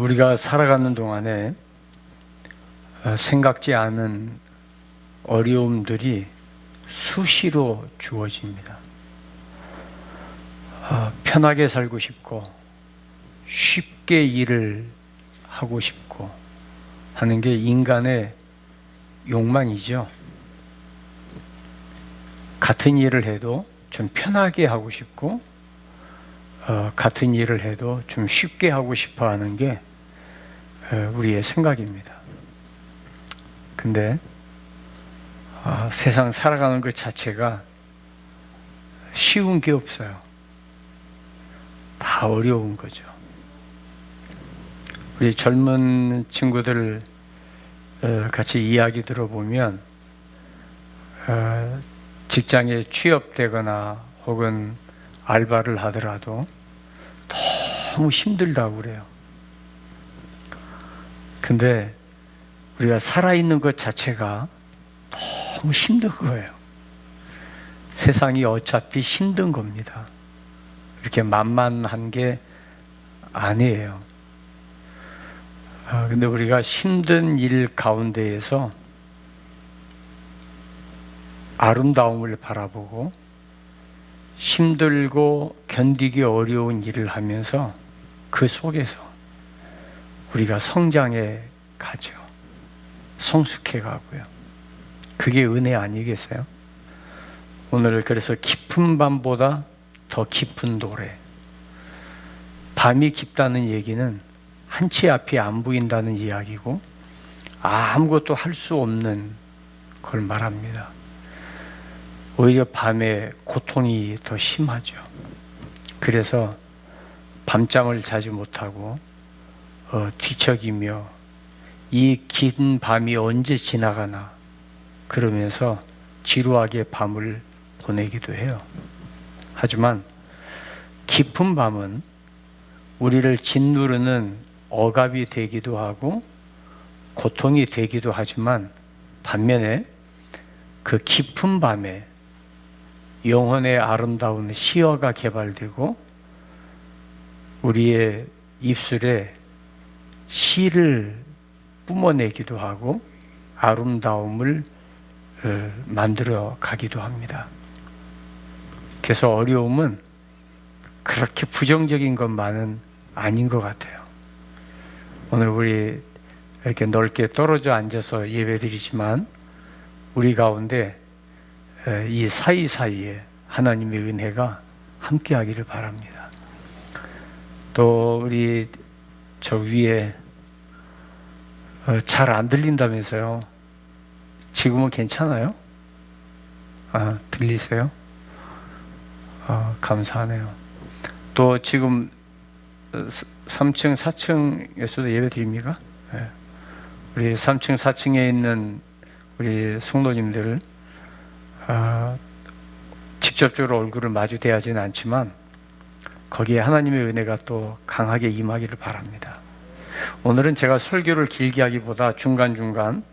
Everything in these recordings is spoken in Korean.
우리가 살아가는 동안에 생각지 않은 어려움들이 수시로 주어집니다. 편하게 살고 싶고 쉽게 일을 하고 싶고 하는 게 인간의 욕망이죠. 같은 일을 해도 좀 편하게 하고 싶고 같은 일을 해도 좀 쉽게 하고 싶어 하는 게 우리의 생각입니다. 근데 세상 살아가는 것 자체가 쉬운 게 없어요. 다 어려운 거죠. 우리 젊은 친구들 같이 이야기 들어보면 직장에 취업되거나 혹은 알바를 하더라도 너무 힘들다고 그래요. 근데 우리가 살아있는 것 자체가 너무 힘든 거예요. 세상이 어차피 힘든 겁니다. 이렇게 만만한 게 아니에요. 근데 우리가 힘든 일 가운데에서 아름다움을 바라보고 힘들고 견디기 어려운 일을 하면서 그 속에서 우리가 성장해 가죠. 성숙해 가고요. 그게 은혜 아니겠어요? 오늘 그래서 깊은 밤보다 더 깊은 도래. 밤이 깊다는 얘기는 한치 앞이 안 보인다는 이야기고 아무것도 할 수 없는 걸 말합니다. 오히려 밤에 고통이 더 심하죠. 그래서 밤잠을 자지 못하고 뒤척이며 이 긴 밤이 언제 지나가나 그러면서 지루하게 밤을 보내기도 해요. 하지만 깊은 밤은 우리를 짓누르는 억압이 되기도 하고 고통이 되기도 하지만 반면에 그 깊은 밤에 영혼의 아름다운 시어가 개발되고 우리의 입술에 시를 뿜어내기도 하고 아름다움을 만들어 가기도 합니다. 그래서 어려움은 그렇게 부정적인 것만은 아닌 것 같아요. 오늘 우리 이렇게 넓게 떨어져 앉아서 예배드리지만 우리 가운데 이 사이사이에 하나님의 은혜가 함께하기를 바랍니다. 또 우리 저 위에 잘 안 들린다면서요? 지금은 괜찮아요? 들리세요? 감사하네요. 또 지금 3층, 4층에서도 예배 드립니까? 네. 우리 3층, 4층에 있는 우리 성도님들 직접적으로 얼굴을 마주 대하지는 않지만 거기에 하나님의 은혜가 또 강하게 임하기를 바랍니다. 오늘은 제가 설교를 길게 하기보다 중간중간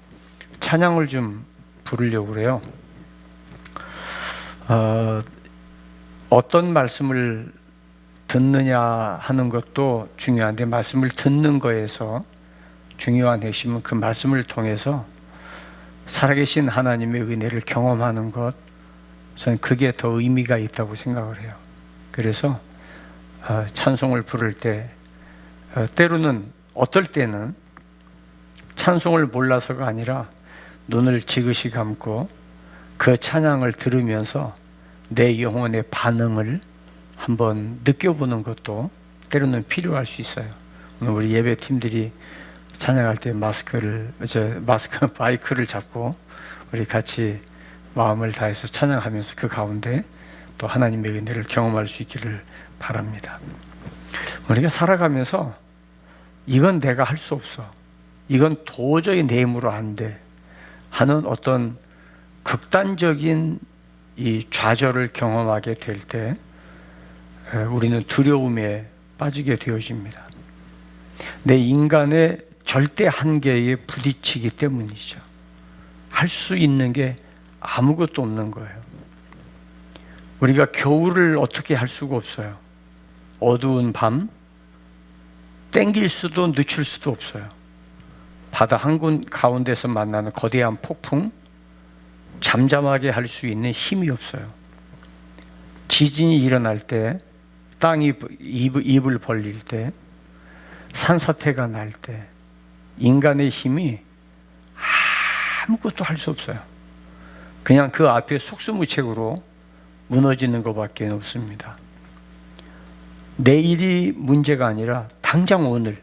찬양을 좀 부르려고 그래요. 어떤 말씀을 듣느냐 하는 것도 중요한데 말씀을 듣는 거에서 중요한 핵심은 그 말씀을 통해서 살아계신 하나님의 은혜를 경험하는 것, 저는 그게 더 의미가 있다고 생각을 해요. 그래서 찬송을 부를 때 때로는 어떨 때는 찬송을 몰라서가 아니라 눈을 지그시 감고 그 찬양을 들으면서 내 영혼의 반응을 한번 느껴보는 것도 때로는 필요할 수 있어요. 오늘 우리 예배팀들이 찬양할 때 마이크를 잡고 우리 같이 마음을 다해서 찬양하면서 그 가운데 또 하나님의 은혜를 경험할 수 있기를 바랍니다. 우리가 살아가면서 이건 내가 할 수 없어, 이건 도저히 내 힘으로 안 돼 하는 어떤 극단적인 이 좌절을 경험하게 될 때 우리는 두려움에 빠지게 되어집니다. 내 인간의 절대 한계에 부딪히기 때문이죠. 할 수 있는 게 아무것도 없는 거예요. 우리가 겨울을 어떻게 할 수가 없어요. 어두운 밤, 땡길 수도 늦출 수도 없어요. 바다 한군 가운데서 만나는 거대한 폭풍, 잠잠하게 할 수 있는 힘이 없어요. 지진이 일어날 때, 땅이 입을 벌릴 때, 산사태가 날 때 인간의 힘이 아무것도 할 수 없어요. 그냥 그 앞에 속수무책으로 무너지는 것밖에 없습니다. 내일이 문제가 아니라 당장 오늘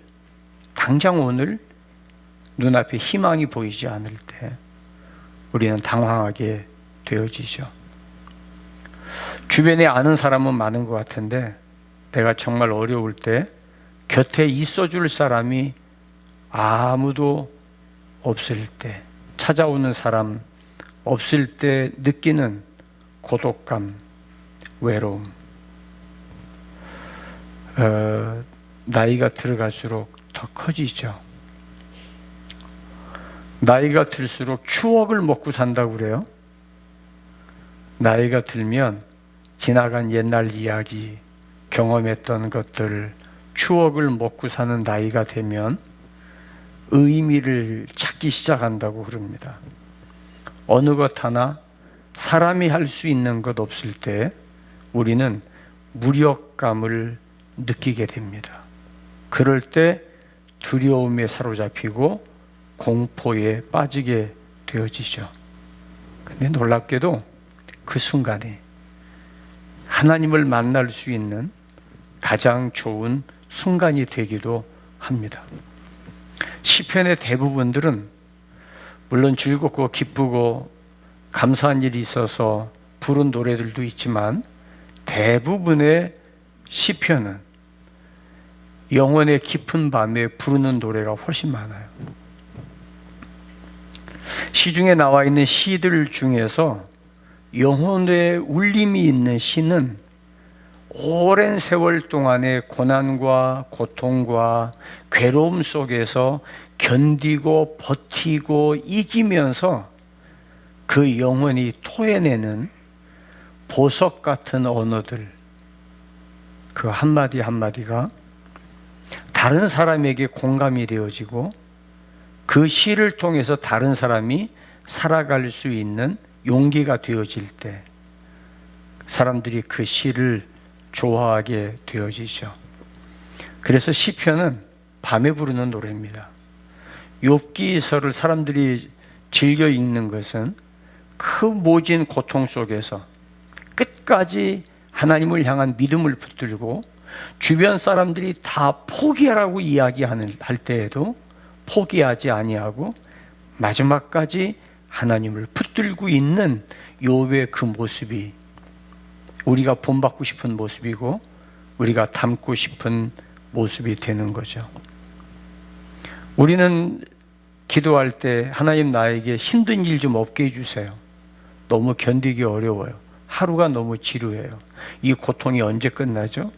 눈앞에 희망이 보이지 않을 때 우리는 당황하게 되어지죠. 주변에 아는 사람은 많은 것 같은데 내가 정말 어려울 때 곁에 있어줄 사람이 아무도 없을 때, 찾아오는 사람 없을 때 느끼는 고독감, 외로움. 나이가 들어갈수록 더 커지죠. 나이가 들수록 추억을 먹고 산다고 그래요. 나이가 들면 지나간 옛날 이야기, 경험했던 것들, 추억을 먹고 사는 나이가 되면 의미를 찾기 시작한다고 그럽니다. 어느 것 하나 사람이 할 수 있는 것 없을 때 우리는 무력감을 느끼게 됩니다. 그럴 때 두려움에 사로잡히고 공포에 빠지게 되어지죠. 근데 놀랍게도 그 순간에 하나님을 만날 수 있는 가장 좋은 순간이 되기도 합니다. 시편의 대부분들은 물론 즐겁고 기쁘고 감사한 일이 있어서 부른 노래들도 있지만 대부분의 시편은 영혼의 깊은 밤에 부르는 노래가 훨씬 많아요. 시중에 나와 있는 시들 중에서 영혼의 울림이 있는 시는 오랜 세월 동안의 고난과 고통과 괴로움 속에서 견디고 버티고 이기면서 그 영혼이 토해내는 보석 같은 언어들, 그 한마디 한마디가 다른 사람에게 공감이 되어지고 그 시를 통해서 다른 사람이 살아갈 수 있는 용기가 되어질 때 사람들이 그 시를 좋아하게 되어지죠. 그래서 시편은 밤에 부르는 노래입니다. 욥기서를 사람들이 즐겨 읽는 것은 그 모진 고통 속에서 끝까지 하나님을 향한 믿음을 붙들고 주변 사람들이 다 포기하라고 이야기할 때에도 포기하지 아니하고 마지막까지 하나님을 붙들고 있는 욥의 그 모습이 우리가 본받고 싶은 모습이고 우리가 닮고 싶은 모습이 되는 거죠. 우리는 기도할 때 하나님 나에게 힘든 일 좀 없게 해주세요. 너무 견디기 어려워요. 하루가 너무 지루해요. 이 고통이 언제 끝나죠?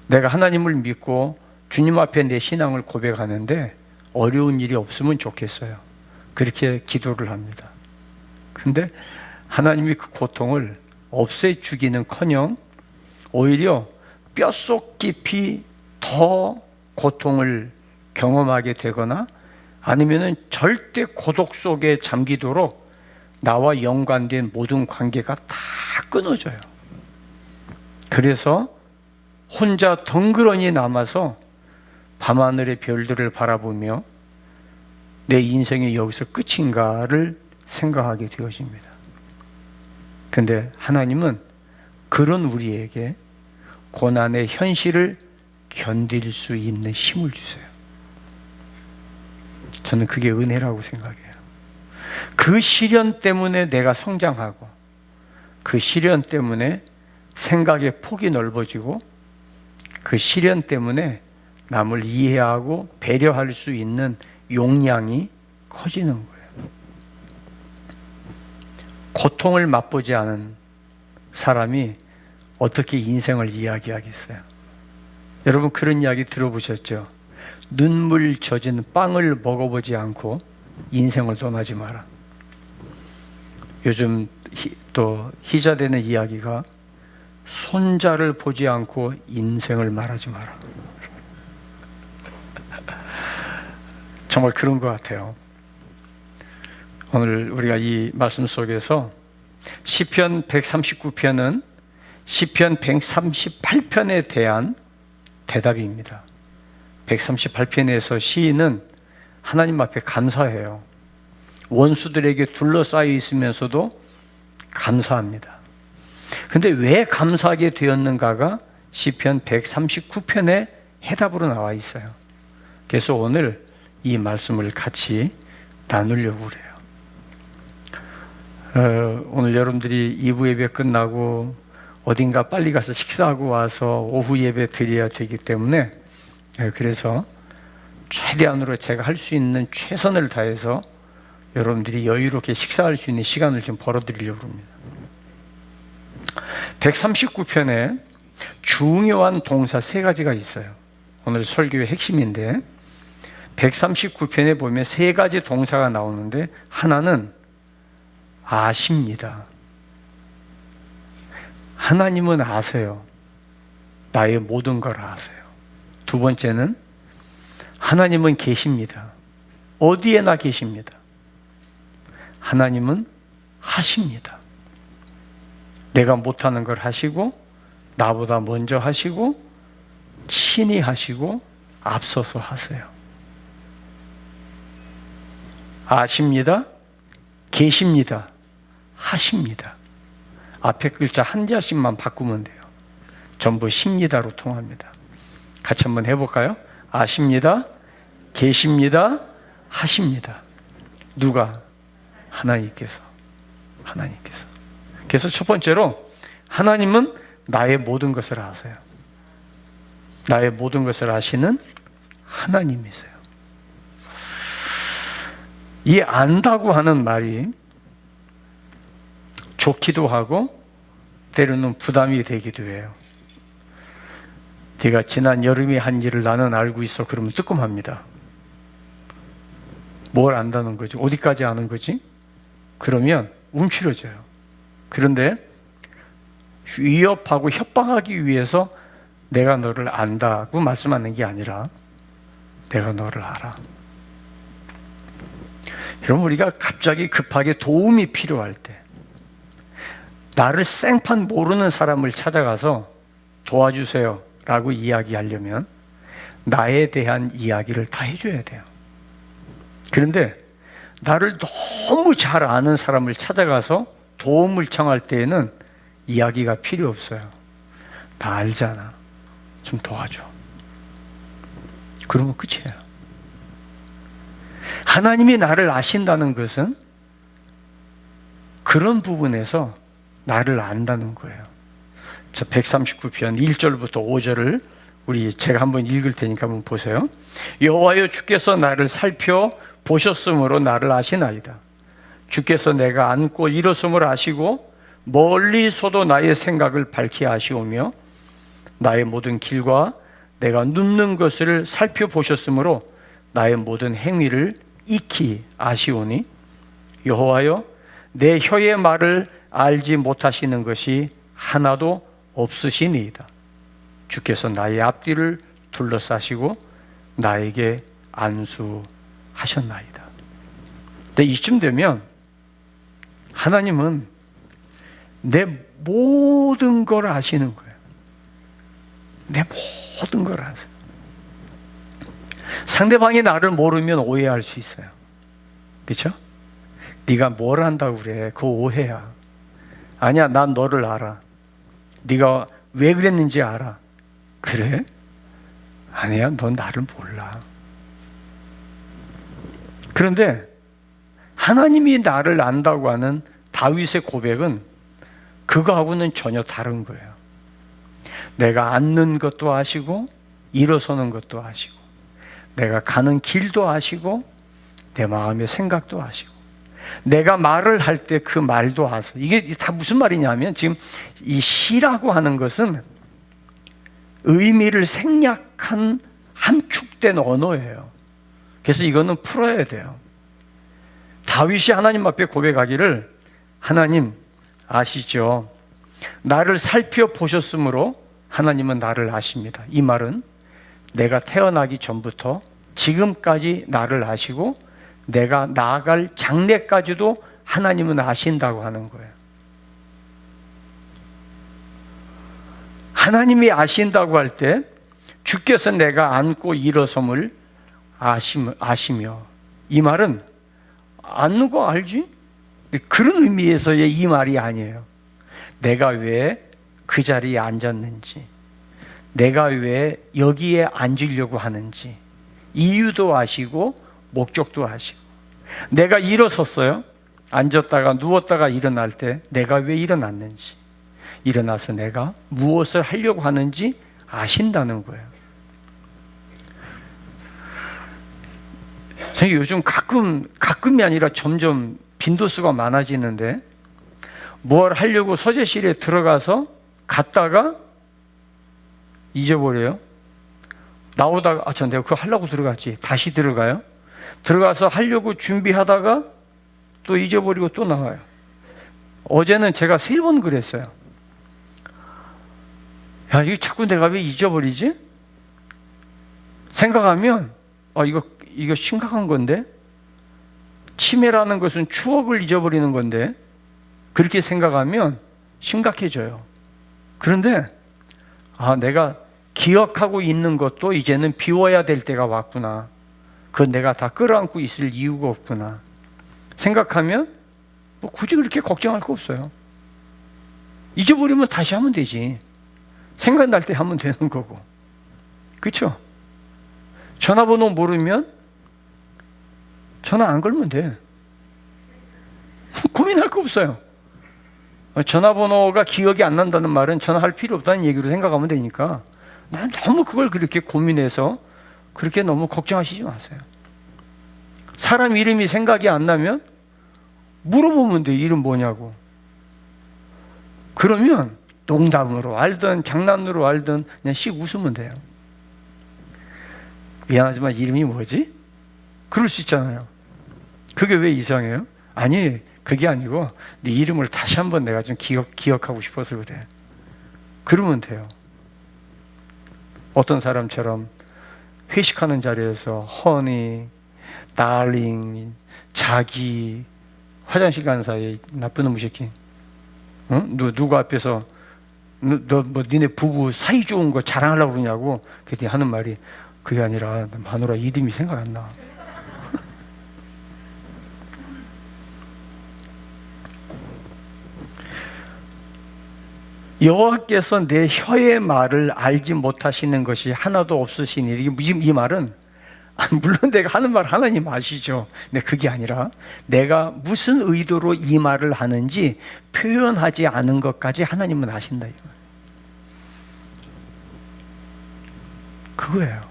내가 하나님을 믿고 주님 앞에 내 신앙을 고백하는데 어려운 일이 없으면 좋겠어요. 그렇게 기도를 합니다. 근데 하나님이 그 고통을 없애주기는커녕 오히려 뼛속 깊이 더 고통을 경험하게 되거나 아니면은 절대 고독 속에 잠기도록 나와 연관된 모든 관계가 다 끊어져요. 그래서 혼자 덩그러니 남아서 밤하늘의 별들을 바라보며 내 인생이 여기서 끝인가를 생각하게 되어집니다. 근데 하나님은 그런 우리에게 고난의 현실을 견딜 수 있는 힘을 주세요. 저는 그게 은혜라고 생각해요. 그 시련 때문에 내가 성장하고 그 시련 때문에 생각의 폭이 넓어지고 그 시련 때문에 남을 이해하고 배려할 수 있는 용량이 커지는 거예요. 고통을 맛보지 않은 사람이 어떻게 인생을 이야기하겠어요? 여러분 그런 이야기 들어보셨죠? 눈물 젖은 빵을 먹어보지 않고 인생을 떠나지 마라. 요즘 또 희자되는 이야기가 손자를 보지 않고 인생을 말하지 마라. 정말 그런 것 같아요. 오늘 우리가 이 말씀 속에서 시편 139편은 시편 138편에 대한 대답입니다. 138편에서 시인은 하나님 앞에 감사해요. 원수들에게 둘러싸여 있으면서도 감사합니다. 근데 왜 감사하게 되었는가가 시편 139편의 해답으로 나와 있어요. 그래서 오늘 이 말씀을 같이 나누려고 그래요. 오늘 여러분들이 2부 예배 끝나고 어딘가 빨리 가서 식사하고 와서 오후 예배 드려야 되기 때문에 그래서 최대한으로 제가 할 수 있는 최선을 다해서 여러분들이 여유롭게 식사할 수 있는 시간을 좀 벌어드리려고 합니다. 139편에 중요한 동사 3가지가 있어요. 오늘 설교의 핵심인데 139편에 보면 3가지 동사가 나오는데 하나는 아십니다. 하나님은 아세요. 나의 모든 걸 아세요. 두 번째는 하나님은 계십니다. 어디에나 계십니다. 하나님은 하십니다. 내가 못하는 걸 하시고 나보다 먼저 하시고 친히 하시고 앞서서 하세요. 아십니다. 계십니다. 하십니다. 앞에 글자 한 자씩만 바꾸면 돼요. 전부 십니다로 통합니다. 같이 한번 해볼까요? 아십니다. 계십니다. 하십니다. 누가? 하나님께서. 그래서 첫 번째로 하나님은 나의 모든 것을 아세요. 나의 모든 것을 아시는 하나님이세요. 이 안다고 하는 말이 좋기도 하고 때로는 부담이 되기도 해요. 네가 지난 여름에 한 일을 나는 알고 있어. 그러면 뜨끔합니다. 뭘 안다는 거지? 어디까지 아는 거지? 그러면 움츠러져요. 그런데 위협하고 협박하기 위해서 내가 너를 안다고 말씀하는 게 아니라 내가 너를 알아. 여러분, 우리가 갑자기 급하게 도움이 필요할 때 나를 생판 모르는 사람을 찾아가서 도와주세요 라고 이야기하려면 나에 대한 이야기를 다 해줘야 돼요. 그런데 나를 너무 잘 아는 사람을 찾아가서 도움을 청할 때에는 이야기가 필요 없어요. 다 알잖아. 좀 도와줘. 그러면 끝이에요. 하나님이 나를 아신다는 것은 그런 부분에서 나를 안다는 거예요. 자, 139편 1절부터 5절을 제가 한번 읽을 테니까 한번 보세요. 여호와여, 주께서 나를 살펴 보셨으므로 나를 아시나이다. 주께서 내가 앉고 일어섬을 아시고 멀리서도 나의 생각을 밝히 아시오며 나의 모든 길과 내가 눕는 것을 살펴보셨으므로 나의 모든 행위를 익히 아시오니 여호와여, 내 혀의 말을 알지 못하시는 것이 하나도 없으시니이다. 주께서 나의 앞뒤를 둘러싸시고 나에게 안수하셨나이다. 근데 이쯤 되면 하나님은 내 모든 걸 아시는 거예요. 내 모든 걸 아세요. 상대방이 나를 모르면 오해할 수 있어요. 그렇죠? 네가 뭘 안다고 그래? 그거 오해야. 아니야, 난 너를 알아. 네가 왜 그랬는지 알아. 그래? 아니야, 넌 나를 몰라. 그런데 하나님이 나를 안다고 하는 다윗의 고백은 그거하고는 전혀 다른 거예요. 내가 앉는 것도 아시고 일어서는 것도 아시고 내가 가는 길도 아시고 내 마음의 생각도 아시고 내가 말을 할 때 그 말도 아세요. 이게 다 무슨 말이냐면 지금 이 시라고 하는 것은 의미를 생략한 함축된 언어예요. 그래서 이거는 풀어야 돼요. 다윗이 하나님 앞에 고백하기를 하나님 아시죠? 나를 살펴보셨으므로 하나님은 나를 아십니다. 이 말은 내가 태어나기 전부터 지금까지 나를 아시고 내가 나아갈 장래까지도 하나님은 아신다고 하는 거예요. 하나님이 아신다고 할 때 주께서 내가 앉고 일어섬을 아시며, 이 말은 앉는 거 알지? 그런 의미에서의 이 말이 아니에요. 내가 왜 그 자리에 앉았는지, 내가 왜 여기에 앉으려고 하는지 이유도 아시고 목적도 아시고, 내가 일어섰어요. 앉았다가 누웠다가 일어날 때 내가 왜 일어났는지, 일어나서 내가 무엇을 하려고 하는지 아신다는 거예요. 저희 요즘 가끔이 아니라 점점 빈도수가 많아지는데, 뭘 하려고 서재실에 들어가서 갔다가 잊어버려요. 나오다가 전 내가 그거 하려고 들어갔지. 다시 들어가요. 들어가서 하려고 준비하다가 또 잊어버리고 또 나와요. 어제는 제가 3번 그랬어요. 야, 이거 자꾸 내가 왜 잊어버리지? 생각하면 이거 심각한 건데, 치매라는 것은 추억을 잊어버리는 건데, 그렇게 생각하면 심각해져요. 그런데 내가 기억하고 있는 것도 이제는 비워야 될 때가 왔구나. 그건 내가 다 끌어안고 있을 이유가 없구나 생각하면 굳이 그렇게 걱정할 거 없어요. 잊어버리면 다시 하면 되지. 생각날 때 하면 되는 거고. 그렇죠? 전화번호 모르면 전화 안 걸면 돼. 고민할 거 없어요. 전화번호가 기억이 안 난다는 말은 전화할 필요 없다는 얘기로 생각하면 되니까, 난 너무 그걸 그렇게 고민해서 그렇게 너무 걱정하시지 마세요. 사람 이름이 생각이 안 나면 물어보면 돼. 이름 뭐냐고. 그러면 농담으로 알든 장난으로 알든 그냥 씩 웃으면 돼요. 미안하지만 이름이 뭐지? 그럴 수 있잖아요. 그게 왜 이상해요? 아니, 그게 아니고 네 이름을 다시 한번 내가 좀 기억하고 싶어서 그래. 그러면 돼요. 어떤 사람처럼 회식하는 자리에서 허니, 달링, 자기, 화장실 가는 사이에 나쁜 놈의 새끼, 응? 누구 앞에서 너 뭐 니네 부부 사이 좋은 거 자랑하려고 그러냐고. 그랬더니 하는 말이, 그게 아니라 마누라 이름이 생각 안 나. 여호와께서 내 혀의 말을 알지 못하시는 것이 하나도 없으시니, 이 말은 물론 내가 하는 말 하나님 아시죠. 근데 그게 아니라 내가 무슨 의도로 이 말을 하는지 표현하지 않은 것까지 하나님은 아신다, 이 말. 그거예요.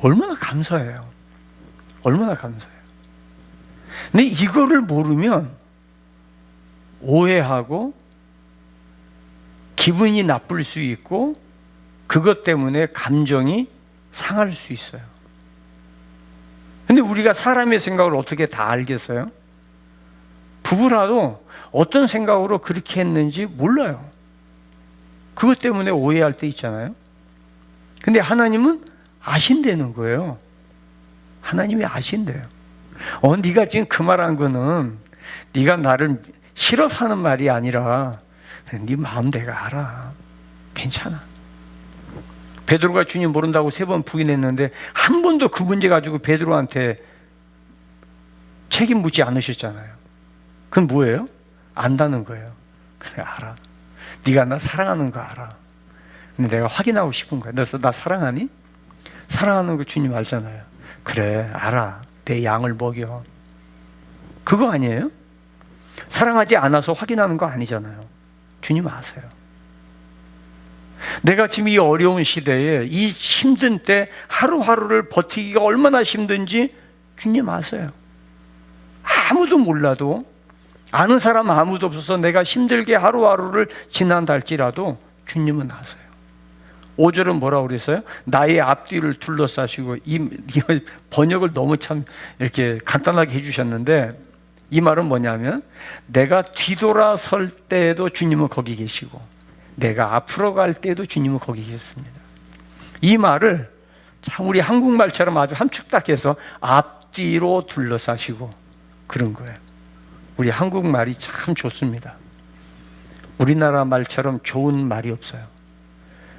얼마나 감사해요. 얼마나 감사해요. 근데 이거를 모르면 오해하고 기분이 나쁠 수 있고, 그것 때문에 감정이 상할 수 있어요. 근데 우리가 사람의 생각을 어떻게 다 알겠어요? 부부라도 어떤 생각으로 그렇게 했는지 몰라요. 그것 때문에 오해할 때 있잖아요. 근데 하나님은 아신다는 거예요. 하나님이 아신대요. 네가 지금 그 말한 거는 네가 나를 싫어서 하는 말이 아니라 네 마음 내가 알아. 괜찮아. 베드로가 주님 모른다고 3번 부인했는데 한 번도 그 문제 가지고 베드로한테 책임 묻지 않으셨잖아요. 그건 뭐예요? 안다는 거예요. 그래, 알아. 네가 나 사랑하는 거 알아. 근데 내가 확인하고 싶은 거야. 너 나 사랑하니? 사랑하는 거 주님 알잖아요. 그래, 알아. 내 양을 먹여. 그거 아니에요? 사랑하지 않아서 확인하는 거 아니잖아요. 주님 아세요. 내가 지금 이 어려운 시대에, 이 힘든 때 하루하루를 버티기가 얼마나 힘든지 주님 아세요. 아무도 몰라도, 아는 사람 아무도 없어서 내가 힘들게 하루하루를 지난다 할지라도 주님은 아세요. 5절은 뭐라고 그랬어요? 나의 앞뒤를 둘러싸시고. 이 번역을 너무 참 이렇게 간단하게 해주셨는데, 이 말은 뭐냐면 내가 뒤돌아설 때에도 주님은 거기 계시고 내가 앞으로 갈 때에도 주님은 거기 계십니다. 이 말을 참 우리 한국말처럼 아주 함축딱해서 앞뒤로 둘러싸시고 그런 거예요. 우리 한국말이 참 좋습니다. 우리나라 말처럼 좋은 말이 없어요.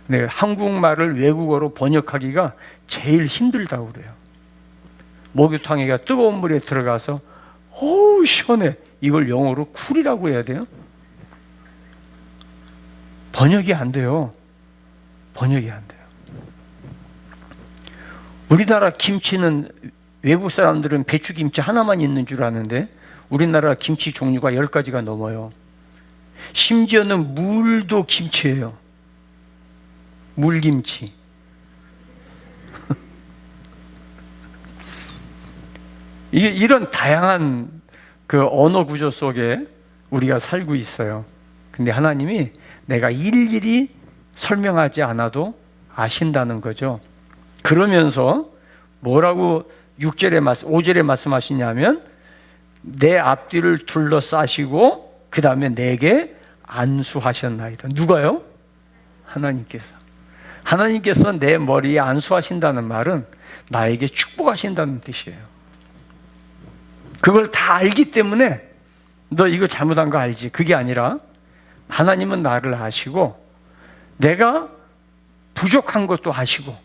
네, 한국말을 외국어로 번역하기가 제일 힘들다고 그래요. 목욕탕에가 뜨거운 물에 들어가서 어우 시원해, 이걸 영어로 쿨이라고 해야 돼요? 번역이 안 돼요. 번역이 안 돼요. 우리나라 김치는 외국 사람들은 배추김치 하나만 있는 줄 아는데 우리나라 김치 종류가 10가지가 넘어요. 심지어는 물도 김치예요. 물김치. 이런 다양한 그 언어 구조 속에 우리가 살고 있어요. 근데 하나님이 내가 일일이 설명하지 않아도 아신다는 거죠. 그러면서 뭐라고 5절에 말씀하시냐면 내 앞뒤를 둘러싸시고 그 다음에 내게 안수하셨나이다. 누가요? 하나님께서. 하나님께서 내 머리에 안수하신다는 말은 나에게 축복하신다는 뜻이에요. 그걸 다 알기 때문에 너 이거 잘못한 거 알지? 그게 아니라 하나님은 나를 아시고 내가 부족한 것도 아시고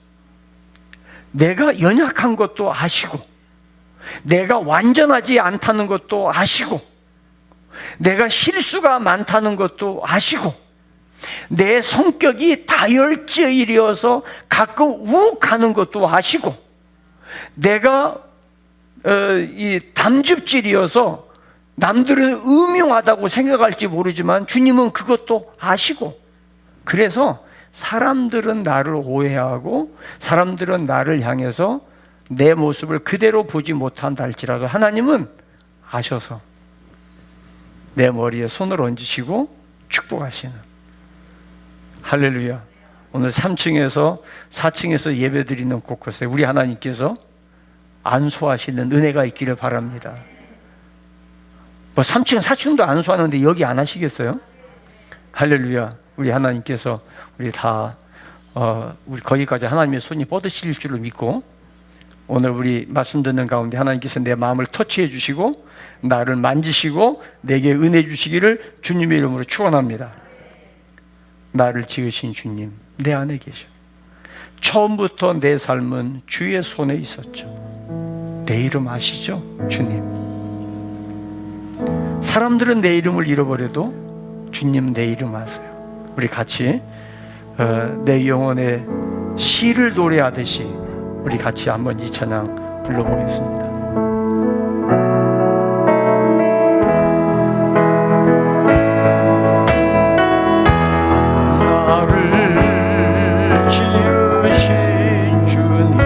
내가 연약한 것도 아시고 내가 완전하지 않다는 것도 아시고 내가 실수가 많다는 것도 아시고 내 성격이 다혈질이어서 가끔 우욱하는 것도 아시고 내가 이 담즙질이어서 남들은 음흉하다고 생각할지 모르지만 주님은 그것도 아시고 그래서 사람들은 나를 오해하고 사람들은 나를 향해서 내 모습을 그대로 보지 못한다 할지라도 하나님은 아셔서 내 머리에 손을 얹으시고 축복하시는 할렐루야. 오늘 3층에서 4층에서 예배드리는 곳곳에 우리 하나님께서 안수하시는 은혜가 있기를 바랍니다. 뭐 3층 4층도 안수하는데 여기 안 하시겠어요? 할렐루야. 우리 하나님께서 우리 다 우리 거기까지 하나님의 손이 뻗으실 줄을 믿고 오늘 우리 말씀 듣는 가운데 하나님께서 내 마음을 터치해 주시고 나를 만지시고 내게 은혜 주시기를 주님의 이름으로 축원합니다. 나를 지으신 주님 내 안에 계셔. 처음부터 내 삶은 주의 손에 있었죠. 내 이름 아시죠? 주님. 사람들은 내 이름을 잃어버려도 주님 내 이름 아세요. 우리 같이 내 영혼의 시를 노래하듯이 우리 같이 한번 이 찬양 불러보겠습니다. 나를 지으신 주님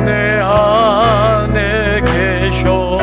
내 안에 계셔.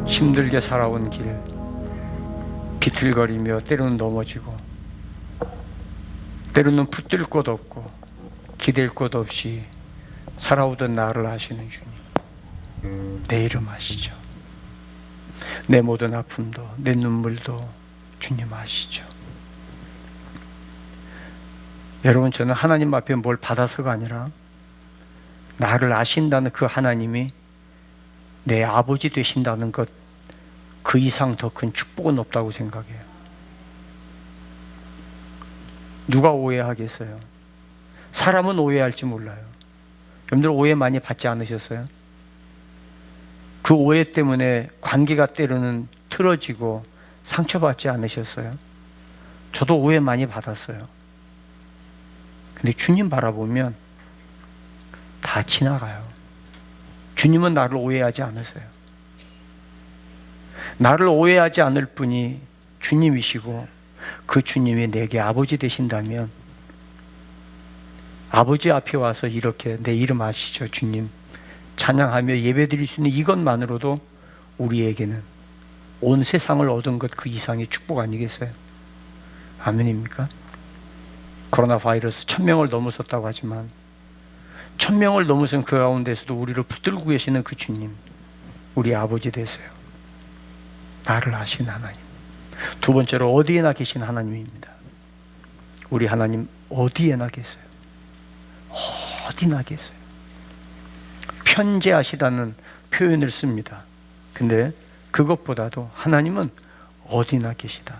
힘들게 살아온 길 비틀거리며 때로는 넘어지고 때로는 붙들 곳 없고 기댈 곳 없이 살아오던 나를 아시는 주님 내 이름 아시죠? 내 모든 아픔도, 내 눈물도 주님 아시죠. 여러분, 저는 하나님 앞에 뭘 받아서가 아니라 나를 아신다는 그 하나님이 내 아버지 되신다는 것, 그 이상 더 큰 축복은 없다고 생각해요. 누가 오해하겠어요? 사람은 오해할지 몰라요. 여러분들 오해 많이 받지 않으셨어요? 그 오해 때문에 관계가 때로는 틀어지고 상처받지 않으셨어요? 저도 오해 많이 받았어요. 근데 주님 바라보면 다 지나가요. 주님은 나를 오해하지 않으세요. 나를 오해하지 않을 분이 주님이시고 그 주님이 내게 아버지 되신다면 아버지 앞에 와서 이렇게 내 이름 아시죠? 주님 찬양하며 예배드릴 수 있는 이것만으로도 우리에게는 온 세상을 얻은 것 그 이상의 축복 아니겠어요? 아멘입니까? 코로나 바이러스 1000명을 넘어섰다고 하지만 1000명을 넘어선 그 가운데서도 우리를 붙들고 계시는 그 주님, 우리 아버지 되세요. 나를 아신 하나님. 두 번째로 어디에나 계신 하나님입니다. 우리 하나님 어디에나 계세요. 어디나 계세요. 편재하시다는 표현을 씁니다. 근데 그것보다도 하나님은 어디나 계시다.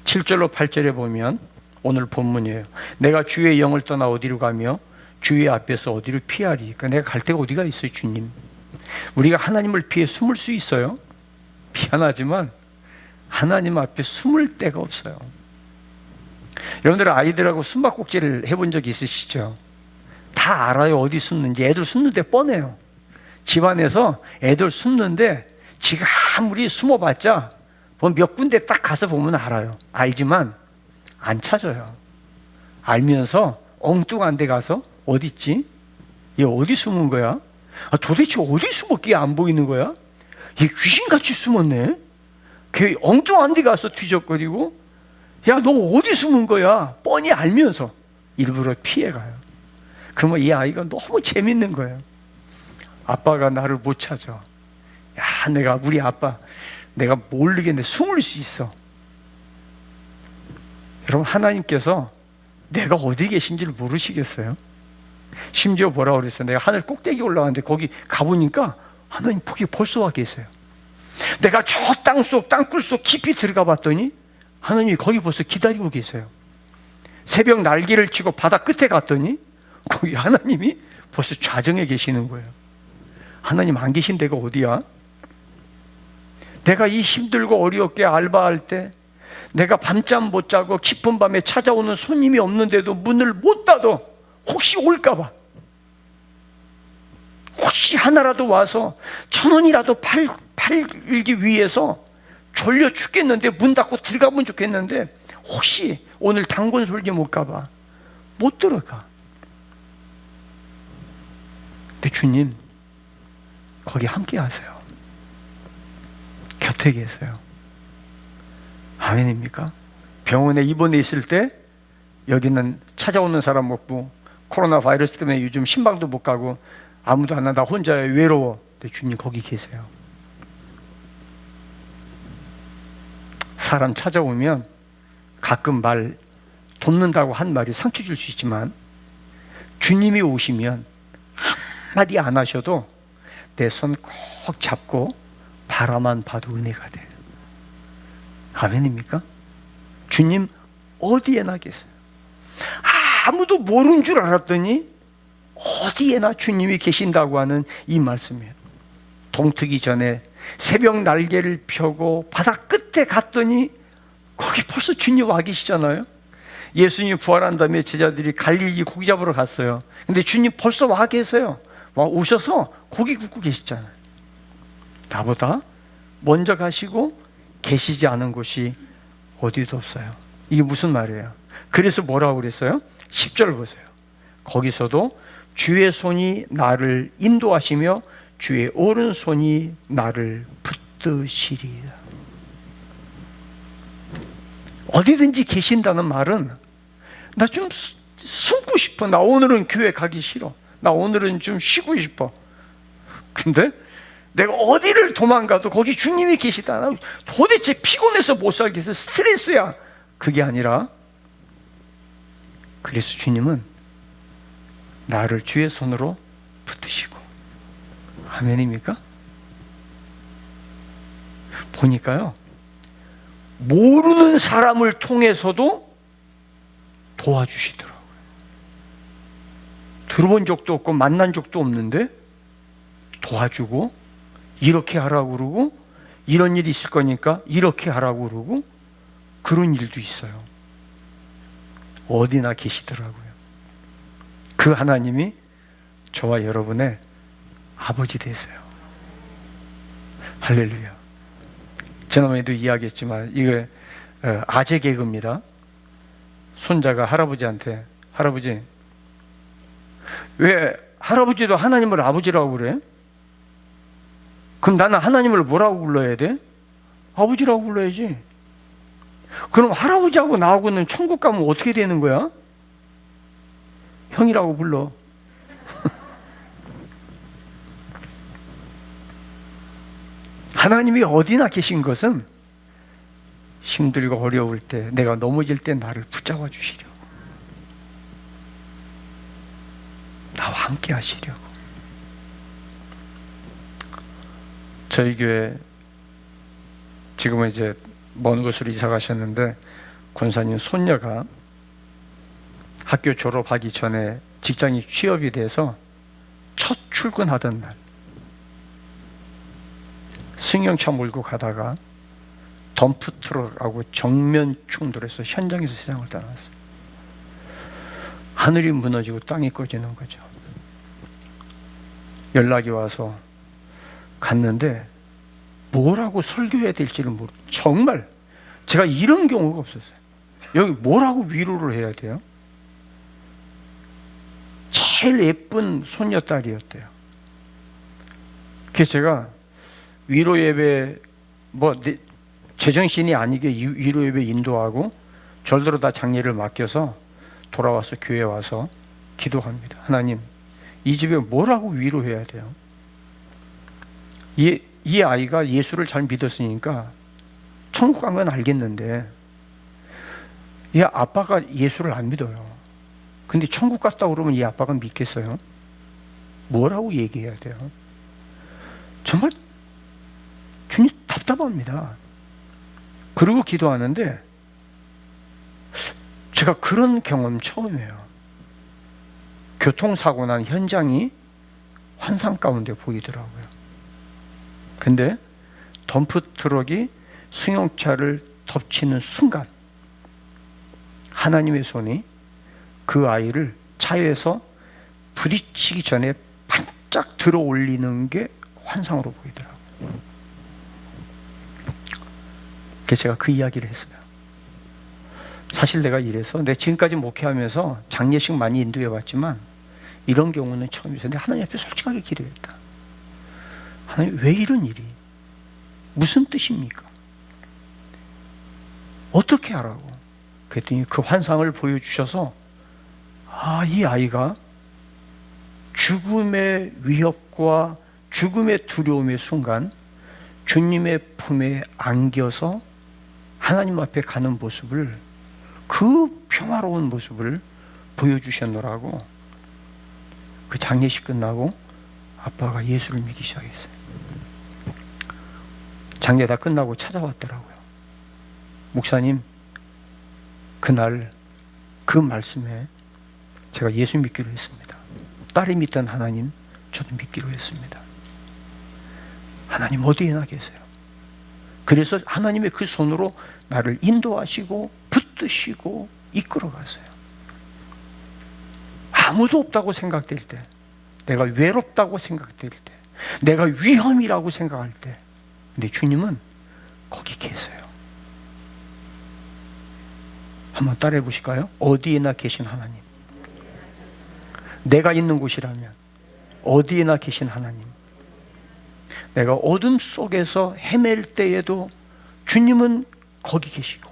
7절로 8절에 보면 오늘 본문이에요. 내가 주의 영을 떠나 어디로 가며 주의 앞에서 어디로 피하리. 그러니까 내가 갈 데가 어디가 있어요, 주님. 우리가 하나님을 피해 숨을 수 있어요? 미안하지만 하나님 앞에 숨을 데가 없어요. 여러분들 아이들하고 숨바꼭질을 해본 적 있으시죠? 다 알아요, 어디 숨는지. 애들 숨는데 뻔해요. 집안에서 애들 숨는데 지가 아무리 숨어봤자 몇 군데 딱 가서 보면 알아요. 알지만 안 찾아요. 알면서 엉뚱한 데 가서 어디 있지? 얘 어디 숨은 거야? 도대체 어디 숨었기에 안 보이는 거야? 얘 귀신같이 숨었네? 걔 엉뚱한 데 가서 뒤적거리고 야, 너 어디 숨은 거야? 뻔히 알면서 일부러 피해가요. 그러면 이 아이가 너무 재밌는 거예요. 아빠가 나를 못 찾아. 야, 우리 아빠 내가 모르겠는데 숨을 수 있어. 여러분, 하나님께서 내가 어디 계신지를 모르시겠어요? 심지어 뭐라고 그랬어요? 내가 하늘 꼭대기 올라왔는데 거기 가보니까 하나님 거기 벌써 와 계세요. 내가 저 땅속 땅굴 속 깊이 들어가 봤더니 하나님이 거기 벌써 기다리고 계세요. 새벽 날개를 치고 바다 끝에 갔더니 거기 하나님이 벌써 좌정에 계시는 거예요. 하나님 안 계신 데가 어디야? 내가 이 힘들고 어렵게 알바할 때, 내가 밤잠 못 자고 깊은 밤에 찾아오는 손님이 없는데도 문을 못 닫아. 혹시 올까봐. 혹시 하나라도 와서 1000원이라도 팔기 위해서 졸려 죽겠는데 문 닫고 들어가면 좋겠는데 혹시 오늘 단군 솔기 못 가봐. 못 들어가. 근데 주님 거기 함께 하세요. 곁에 계세요. 아멘입니까? 병원에 입원해 있을 때 여기는 찾아오는 사람 없고 코로나 바이러스 때문에 요즘 신방도 못 가고 아무도 안 와. 나 혼자 외로워. 근데 주님 거기 계세요. 사람 찾아오면 가끔 말 돕는다고 한 말이 상처 줄 수 있지만 주님이 오시면 한마디 안 하셔도 내 손 꼭 잡고 바라만 봐도 은혜가 돼요. 아멘입니까? 주님 어디에나 계세요. 아무도 모르는 줄 알았더니 어디에나 주님이 계신다고 하는 이 말씀이에요. 동트기 전에 새벽 날개를 펴고 바다 끝에 갔더니 거기 벌써 주님 와 계시잖아요. 예수님이 부활한 다음에 제자들이 갈릴리 고기 잡으러 갔어요. 근데 주님 벌써 와 계세요. 와 오셔서 고기 굽고 계시잖아요. 나보다 먼저 가시고 계시지 않은 곳이 어디도 없어요. 이게 무슨 말이에요? 그래서 뭐라고 그랬어요? 10절 보세요. 거기서도 주의 손이 나를 인도하시며 주의 오른손이 나를 붙드시리라. 어디든지 계신다는 말은 나 좀 숨고 싶어. 나 오늘은 교회 가기 싫어. 나 오늘은 좀 쉬고 싶어. 근데 내가 어디를 도망가도 거기 주님이 계시다. 도대체 피곤해서 못 살겠어. 스트레스야. 그게 아니라, 그래서 주님은 나를 주의 손으로 붙드시고. 아멘입니까? 보니까요, 모르는 사람을 통해서도 도와주시더라고요. 들어본 적도 없고 만난 적도 없는데 도와주고, 이렇게 하라고 그러고, 이런 일이 있을 거니까 이렇게 하라고 그러고, 그런 일도 있어요. 어디나 계시더라고요. 그 하나님이 저와 여러분의 아버지 되세요. 할렐루야. 지난번에도 이야기했지만 이게 아재 개그입니다. 손자가 할아버지한테, 할아버지, 왜 할아버지도 하나님을 아버지라고 그래? 그럼 나는 하나님을 뭐라고 불러야 돼? 아버지라고 불러야지. 그럼 할아버지하고 나하고는 천국 가면 어떻게 되는 거야? 형이라고 불러. 하나님이 어디나 계신 것은 힘들고 어려울 때, 내가 넘어질 때 나를 붙잡아 주시려고, 나와 함께 하시려고. 저희 교회 지금은 이제 먼 곳으로 이사 가셨는데, 권사님 손녀가 학교 졸업하기 전에 직장이 취업이 돼서 첫 출근하던 날, 승용차 몰고 가다가 덤프트럭하고 정면 충돌해서 현장에서 세상을 떠났어요. 하늘이 무너지고 땅이 꺼지는 거죠. 연락이 와서 갔는데 뭐라고 설교해야 될지를 모르고, 정말 제가 이런 경우가 없었어요. 여기 뭐라고 위로를 해야 돼요? 제일 예쁜 손녀딸이었대요. 그래서 제가 위로 예배, 제정신이 아니게 위로 예배 인도하고 절대로 다 장례를 맡겨서 돌아와서 교회 와서 기도합니다. 하나님, 이 집에 뭐라고 위로해야 돼요? 이 아이가 예수를 잘 믿었으니까 천국 간 건 알겠는데, 얘 아빠가 예수를 안 믿어요. 근데 천국 갔다 그러면 얘 아빠가 믿겠어요? 뭐라고 얘기해야 돼요? 정말 주님 답답합니다. 그리고 기도하는데 제가 그런 경험 처음이에요. 교통사고 난 현장이 환상 가운데 보이더라고요. 근데 덤프트럭이 승용차를 덮치는 순간 하나님의 손이 그 아이를 차에서 부딪히기 전에 반짝 들어 올리는 게 환상으로 보이더라고요. 그래서 제가 그 이야기를 했어요. 사실 내가 이래서, 내가 지금까지 목회하면서 장례식 많이 인도해 왔지만 이런 경우는 처음이었어요. 근데 하나님 앞에 솔직하게 기도했다. 하나님, 왜 이런 일이? 무슨 뜻입니까? 어떻게 하라고? 그랬더니 그 환상을 보여주셔서, 이 아이가 죽음의 위협과 죽음의 두려움의 순간 주님의 품에 안겨서 하나님 앞에 가는 모습을, 그 평화로운 모습을 보여주셨노라고. 그 장례식 끝나고 아빠가 예수를 믿기 시작했어요. 장례 다 끝나고 찾아왔더라고요. 목사님, 그날 그 말씀에 제가 예수 믿기로 했습니다. 딸이 믿던 하나님, 저도 믿기로 했습니다. 하나님 어디에나 계세요. 그래서 하나님의 그 손으로 나를 인도하시고 붙드시고 이끌어가세요. 아무도 없다고 생각될 때, 내가 외롭다고 생각될 때, 내가 위험이라고 생각할 때, 근데 주님은 거기 계세요. 한번 따라해 보실까요? 어디에나 계신 하나님. 내가 있는 곳이라면 어디에나 계신 하나님. 내가 어둠 속에서 헤맬 때에도 주님은 거기 계시고,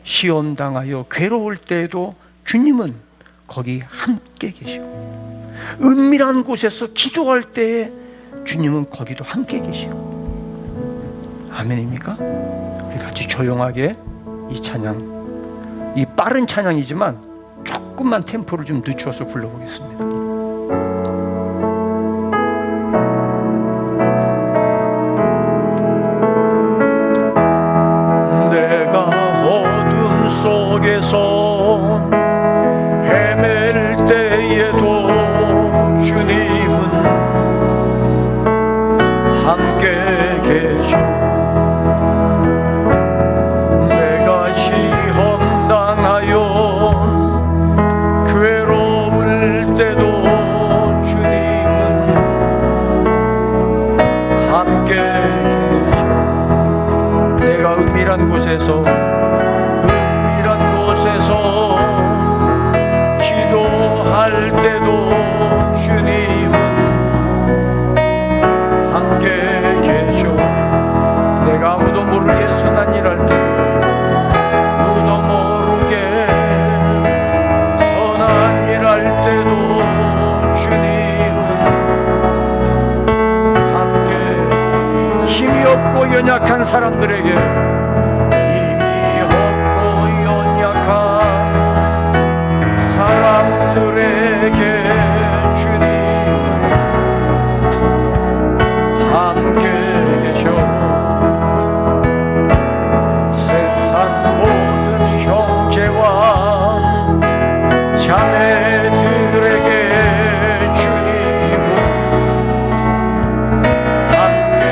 시험 당하여 괴로울 때에도 주님은 거기 함께 계시고, 은밀한 곳에서 기도할 때에 주님은 거기도 함께 계시고. 아멘입니까? 우리 같이 조용하게 이 찬양, 이 빠른 찬양이지만 조금만 템포를 좀 늦춰서 불러보겠습니다. 내가 어둠 속에서 헤맬 때에도 주님은 함께 계셔. 내가 시험 당하여 괴로울 때도 주님은 함께 계셔. 내가 은밀한 곳에서 기도할 때도 주님은 함께 계셔. 내가 아무도 모르게 선한 일 할 때, 아무도 모르게 선한 일 할 때도 주님은 함께. 힘이 없고 연약한 사람들에게, 힘이 없고 연약한 사람들에게 주님은 함께 계셔. 세상 모든 형제와 자매들에게 주님은 함께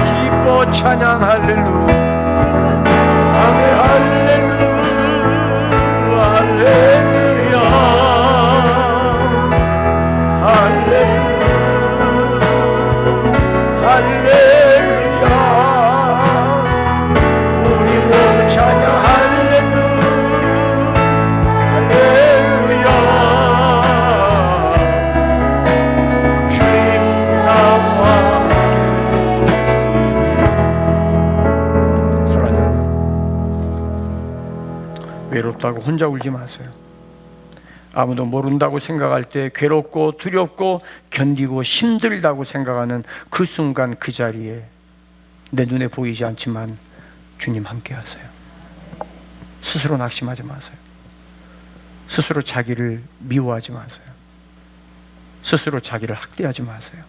기뻐 찬양 할렐루야. 아멘 할렐루야 할렐루야 할렐루야. 우리 모두 찬양 할렐루야 할렐루야. 주님 나와. 사랑하는 여러분, 외롭다고 혼자 울지 마세요. 아무도 모른다고 생각할 때, 괴롭고 두렵고 견디고 힘들다고 생각하는 그 순간, 그 자리에 내 눈에 보이지 않지만 주님 함께 하세요. 스스로 낙심하지 마세요. 스스로 자기를 미워하지 마세요. 스스로 자기를 학대하지 마세요.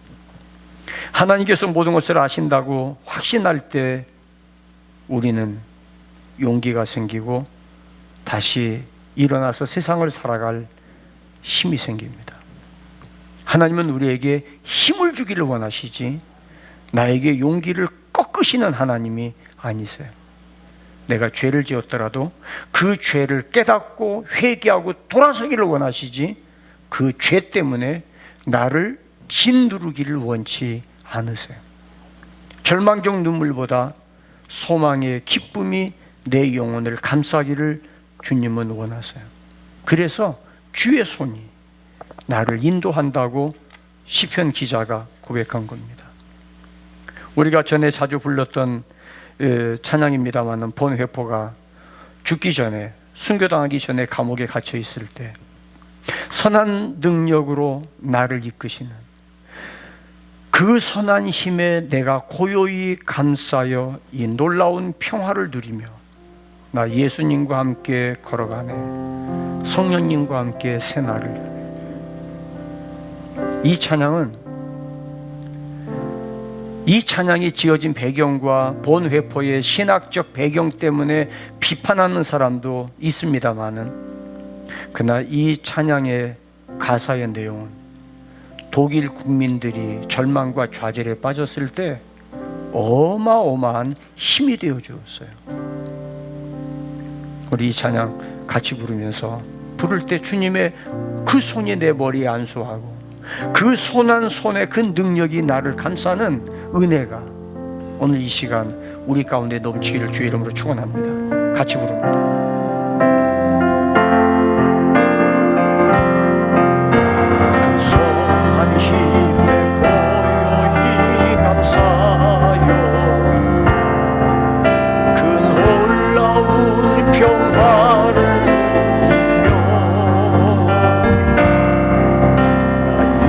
하나님께서 모든 것을 아신다고 확신할 때 우리는 용기가 생기고 다시 일어나서 세상을 살아갈 힘이 생깁니다. 하나님은 우리에게 힘을 주기를 원하시지 나에게 용기를 꺾으시는 하나님이 아니세요. 내가 죄를 지었더라도 그 죄를 깨닫고 회개하고 돌아서기를 원하시지 그 죄 때문에 나를 짓누르기를 원치 않으세요. 절망적 눈물보다 소망의 기쁨이 내 영혼을 감싸기를 주님은 원하세요. 그래서 주의 손이 나를 인도한다고 시편 기자가 고백한 겁니다. 우리가 전에 자주 불렀던 찬양입니다마는 본회포가 죽기 전에, 순교당하기 전에 감옥에 갇혀 있을 때 선한 능력으로 나를 이끄시는 그 선한 힘에 내가 고요히 감싸여 이 놀라운 평화를 누리며 나 예수님과 함께 걸어가네, 성령님과 함께 새날을. 이 찬양이 지어진 배경과 본회포의 신학적 배경 때문에 비판하는 사람도 있습니다마는, 그러나 이 찬양의 가사의 내용은 독일 국민들이 절망과 좌절에 빠졌을 때 어마어마한 힘이 되어 주었어요. 우리 이 찬양 같이 부르면서, 부를 때 주님의 그 손이 내 머리에 안수하고 그 손한 손에 그 능력이 나를 감싸는 은혜가 오늘 이 시간 우리 가운데 넘치기를 주의 이름으로 축원합니다. 같이 부릅니다.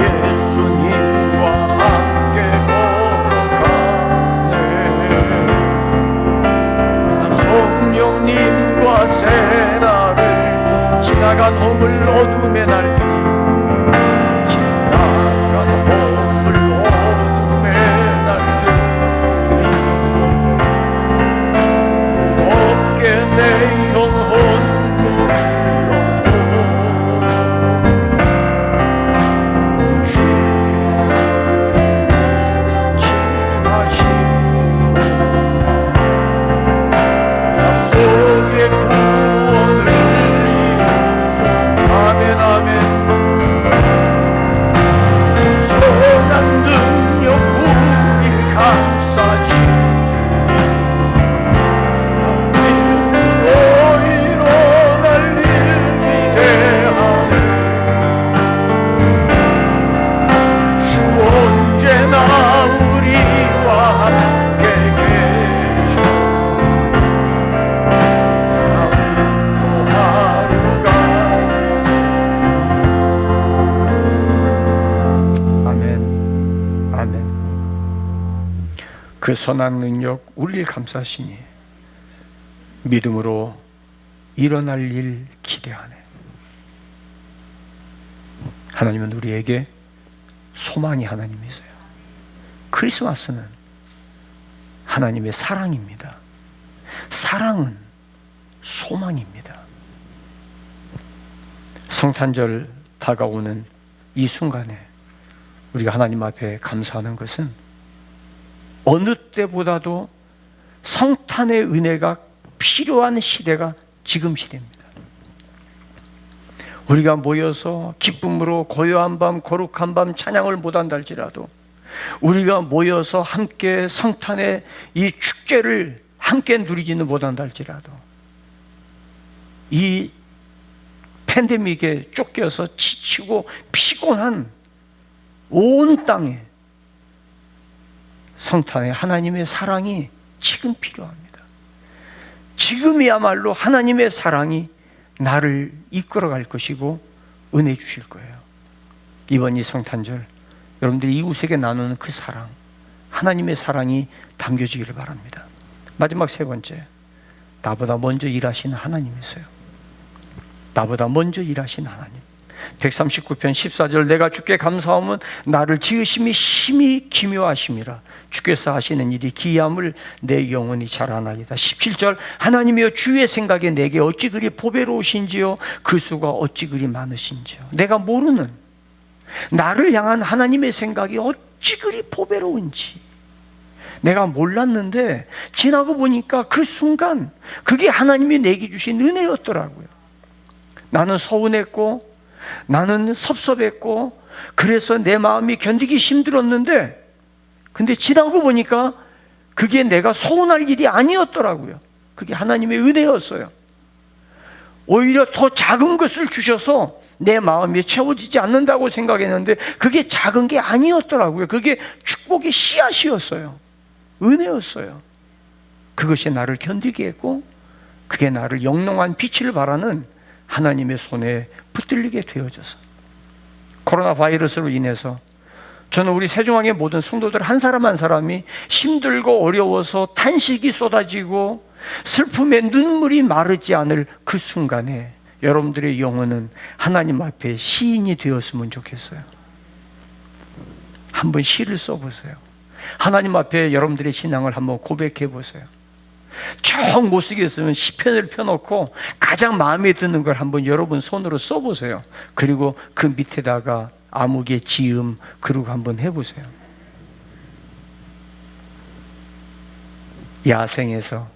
예수님과 함께 지나간 허물 어둠의 날들이 지나간 허물 어둠의 날들이 무겁게 내 영혼 들어도 주를 변치 마시고 약속의 구원을 아멘 아멘. 선한 능력 우릴 감싸시고 믿음으로 일어날 일 기대하네. 주 언제나 우리와 함께 계시고 또 하루가 그 선한 능력 우리를 감싸시니 믿음으로 일어날 일 기대하네. 하나님은 우리에게 소망이 하나님이세요. 크리스마스는 하나님의 사랑입니다. 사랑은 소망입니다. 성탄절 다가오는 이 순간에 우리가 하나님 앞에 감사하는 것은 어느 때보다도 성탄의 은혜가 필요한 시대가 지금 시대입니다. 우리가 모여서 기쁨으로 고요한 밤 거룩한 밤 찬양을 못한다 할지라도 우리가 모여서 함께 성탄의 이 축제를 함께 누리지는 못한다 할지라도 이 팬데믹에 쫓겨서 지치고 피곤한 온 땅에 성탄의 하나님의 사랑이 지금 필요합니다. 지금이야말로 하나님의 사랑이 나를 이끌어갈 것이고 은혜 주실 거예요. 이번 이 성탄절 여러분들이 이웃에게 나누는 그 사랑, 하나님의 사랑이 담겨지기를 바랍니다. 마지막 세 번째, 나보다 먼저 일하시는 하나님이세요. 나보다 먼저 일하신 하나님. 139편 14절 내가 주께 감사함은 나를 지으심이 심히 기묘하심이라 주께서 하시는 일이 기이함을 내 영혼이 잘 아나이다. 17절 하나님이여 주의 생각에 내게 어찌 그리 보배로우신지요 그 수가 어찌 그리 많으신지요. 내가 모르는 나를 향한 하나님의 생각이 어찌 그리 보배로운지 내가 몰랐는데 지나고 보니까 그 순간 그게 하나님이 내게 주신 은혜였더라고요. 나는 서운했고 나는 섭섭했고 그래서 내 마음이 견디기 힘들었는데 근데 지나고 보니까 그게 내가 서운할 일이 아니었더라고요. 그게 하나님의 은혜였어요. 오히려 더 작은 것을 주셔서 내 마음이 채워지지 않는다고 생각했는데 그게 작은 게 아니었더라고요. 그게 축복의 씨앗이었어요. 은혜였어요. 그것이 나를 견디게 했고 그게 나를 영롱한 빛을 발하는 하나님의 손에 붙들리게 되어져서 코로나 바이러스로 인해서 저는 우리 세종항의 모든 성도들 한 사람 한 사람이 힘들고 어려워서 탄식이 쏟아지고 슬픔에 눈물이 마르지 않을 그 순간에 여러분들의 영혼은 하나님 앞에 시인이 되었으면 좋겠어요. 한번 시를 써보세요. 하나님 앞에 여러분들의 신앙을 한번 고백해 보세요. 정 못 쓰겠으면 시편을 펴놓고 가장 마음에 드는 걸 한번 여러분 손으로 써보세요. 그리고 그 밑에다가 암흑의 지음 그러고 한번 해보세요. 야생에서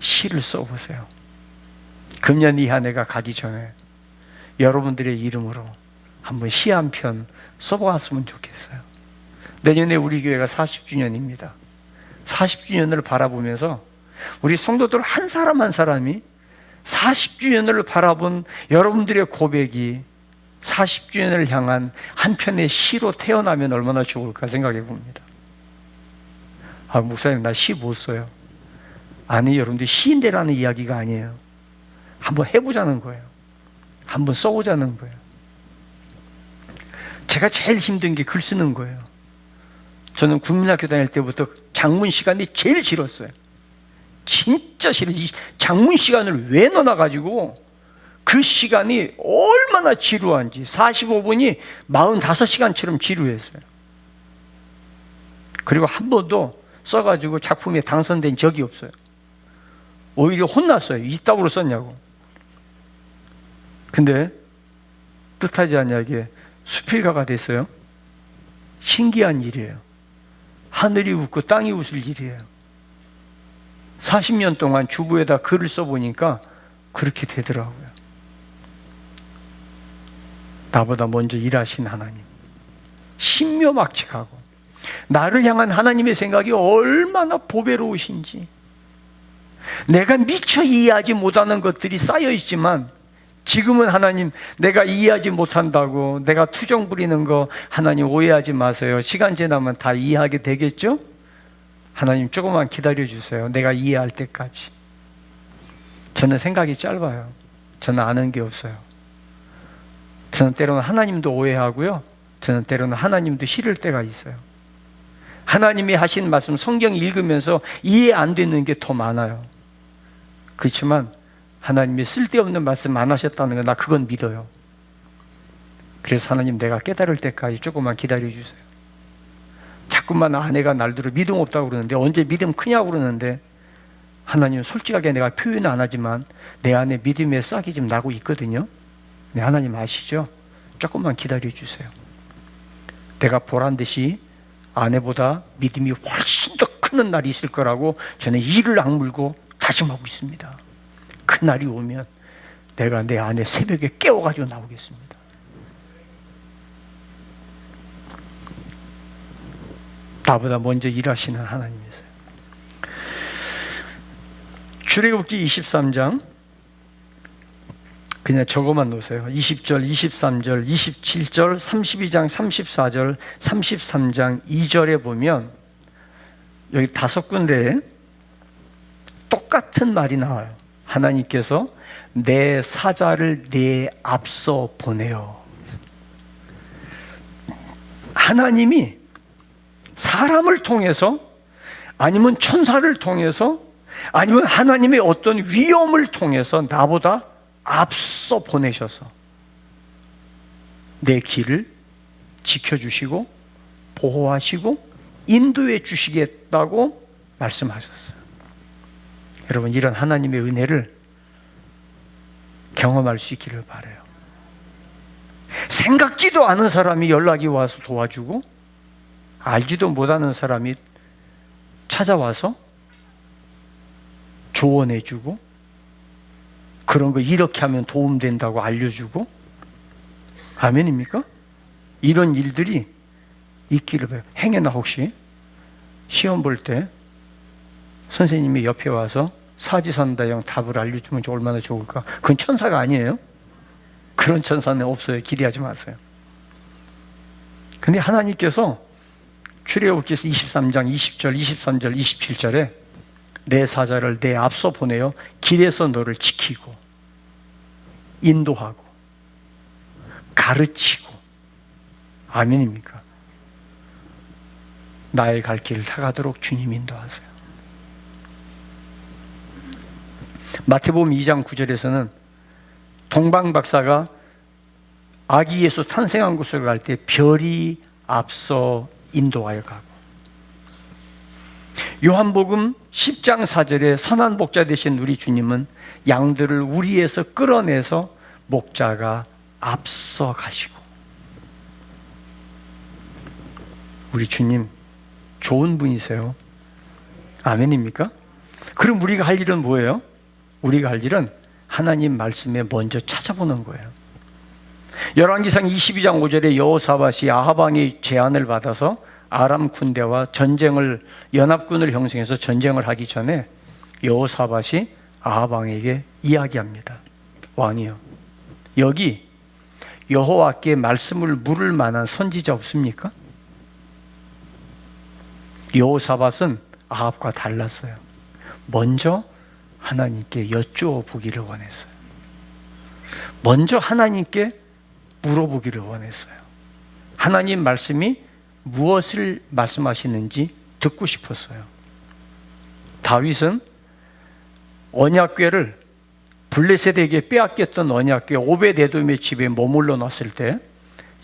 시를 써보세요. 금년 이 한 해가 가기 전에 여러분들의 이름으로 한번 시 한 편 써보았으면 좋겠어요. 내년에 우리 교회가 40주년입니다. 40주년을 바라보면서 우리 성도들 한 사람 한 사람이 40주년을 바라본 여러분들의 고백이 40주년을 향한 한 편의 시로 태어나면 얼마나 좋을까 생각해 봅니다. 아, 목사님 나 시 못 써요. 아니, 여러분들 시인대라는 이야기가 아니에요. 한번 해보자는 거예요. 한번 써보자는 거예요. 제가 제일 힘든 게 글 쓰는 거예요. 저는 국민학교 다닐 때부터 장문 시간이 제일 싫었어요. 진짜 싫어요. 이 장문 시간을 왜 넣어놔가지고 그 시간이 얼마나 지루한지 45분이 45시간처럼 지루했어요. 그리고 한 번도 써가지고 작품에 당선된 적이 없어요. 오히려 혼났어요. 이따구로 썼냐고. 근데 뜻하지 않냐게 수필가가 됐어요. 신기한 일이에요. 하늘이 웃고 땅이 웃을 일이에요. 40년 동안 주부에다 글을 써보니까 그렇게 되더라고요. 나보다 먼저 일하신 하나님, 신묘막측하고 나를 향한 하나님의 생각이 얼마나 보배로우신지, 내가 미처 이해하지 못하는 것들이 쌓여 있지만 지금은 하나님, 내가 이해하지 못한다고 내가 투정 부리는 거 하나님 오해하지 마세요. 시간 지나면 다 이해하게 되겠죠? 하나님 조금만 기다려 주세요. 내가 이해할 때까지. 저는 생각이 짧아요. 저는 아는 게 없어요. 저는 때로는 하나님도 오해하고요, 저는 때로는 하나님도 싫을 때가 있어요. 하나님이 하신 말씀 성경 읽으면서 이해 안 되는 게 더 많아요. 그렇지만 하나님이 쓸데없는 말씀 안 하셨다는 거 나 그건 믿어요. 그래서 하나님, 내가 깨달을 때까지 조금만 기다려 주세요. 자꾸만 아내가 날들어 믿음 없다고 그러는데, 언제 믿음 크냐고 그러는데, 하나님 솔직하게 내가 표현 안 하지만 내 안에 믿음의 싹이 좀 나고 있거든요. 네, 하나님 아시죠? 조금만 기다려 주세요. 내가 보란 듯이 아내보다 믿음이 훨씬 더 크는 날이 있을 거라고 저는 이를 악물고 다짐하고 있습니다. 그 날이 오면 내가 내 아내 새벽에 깨워가지고 나오겠습니다. 나보다 먼저 일하시는 하나님이세요. 출애굽기 23장, 그냥 저거만 놓으세요. 20절, 23절, 27절, 32장, 34절, 33장 2절에 보면 여기 5군데에 똑같은 말이 나와요. 하나님께서 내 사자를 내 앞서 보내요. 하나님이 사람을 통해서, 아니면 천사를 통해서, 아니면 하나님의 어떤 위험을 통해서 나보다 앞서 보내셔서 내 길을 지켜주시고 보호하시고 인도해 주시겠다고 말씀하셨어요. 여러분, 이런 하나님의 은혜를 경험할 수 있기를 바라요. 생각지도 않은 사람이 연락이 와서 도와주고, 알지도 못하는 사람이 찾아와서 조언해주고, 그런 거 이렇게 하면 도움된다고 알려주고, 아멘입니까? 이런 일들이 있기를 바라요. 행여나 혹시 시험 볼 때 선생님이 옆에 와서 사지선다형 답을 알려주면 얼마나 좋을까? 그건 천사가 아니에요. 그런 천사는 없어요. 기대하지 마세요. 근데 하나님께서 출애굽기서 23장 20절, 23절, 27절에 내 사자를 내 앞서 보내어 길에서 너를 지키고 인도하고 가르치고, 아멘입니까? 나의 갈 길을 타가도록 주님 인도하세요. 마태복음 2장 9절에서는 동방 박사가 아기 예수 탄생한 곳을 갈 때 별이 앞서 인도하여 가고, 요한복음 10장 4절에 선한 목자 되신 우리 주님은 양들을 우리에서 끌어내서 목자가 앞서 가시고, 우리 주님 좋은 분이세요. 아멘입니까? 그럼 우리가 할 일은 뭐예요? 우리가 할 일은 하나님 말씀에 먼저 찾아보는 거예요. 열왕기상 22장 5절에 여호사밧이 아합 왕의 제안을 받아서 아람 군대와 연합군을 형성해서 전쟁을 하기 전에 여호사밧이 아합 왕에게 이야기합니다. 왕이요, 여기 여호와께 말씀을 물을 만한 선지자 없습니까? 여호사밧은 아합과 달랐어요. 먼저 하나님께 여쭈어 보기를 원했어요. 먼저 하나님께 물어보기를 원했어요. 하나님 말씀이 무엇을 말씀하시는지 듣고 싶었어요. 다윗은 언약궤를 블레셋에게 빼앗겼던 언약궤 오벳에돔의 집에 머물러 놨을 때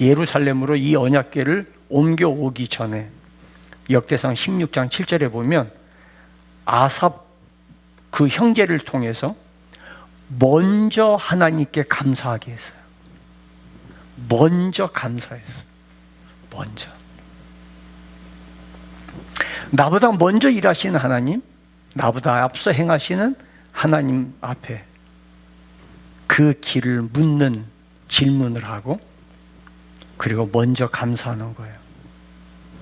예루살렘으로 이 언약궤를 옮겨오기 전에 역대상 16장 7절에 보면 아삽 그 형제를 통해서 먼저 하나님께 감사하게 했어요. 먼저 감사했어요. 먼저. 나보다 먼저 일하시는 하나님, 나보다 앞서 행하시는 하나님 앞에 그 길을 묻는 질문을 하고 그리고 먼저 감사하는 거예요.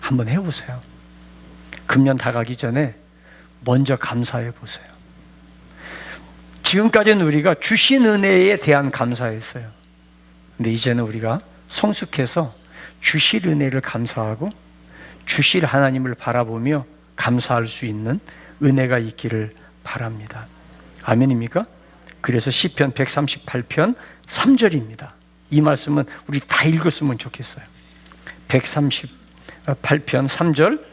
한번 해보세요. 금년 다 가기 전에 먼저 감사해 보세요. 지금까지는 우리가 주신 은혜에 대한 감사했어요. 근데 이제는 우리가 성숙해서 주실 은혜를 감사하고 주실 하나님을 바라보며 감사할 수 있는 은혜가 있기를 바랍니다. 아멘입니까? 그래서 시편 138편 3절입니다. 이 말씀은 우리 다 읽었으면 좋겠어요. 138편 3절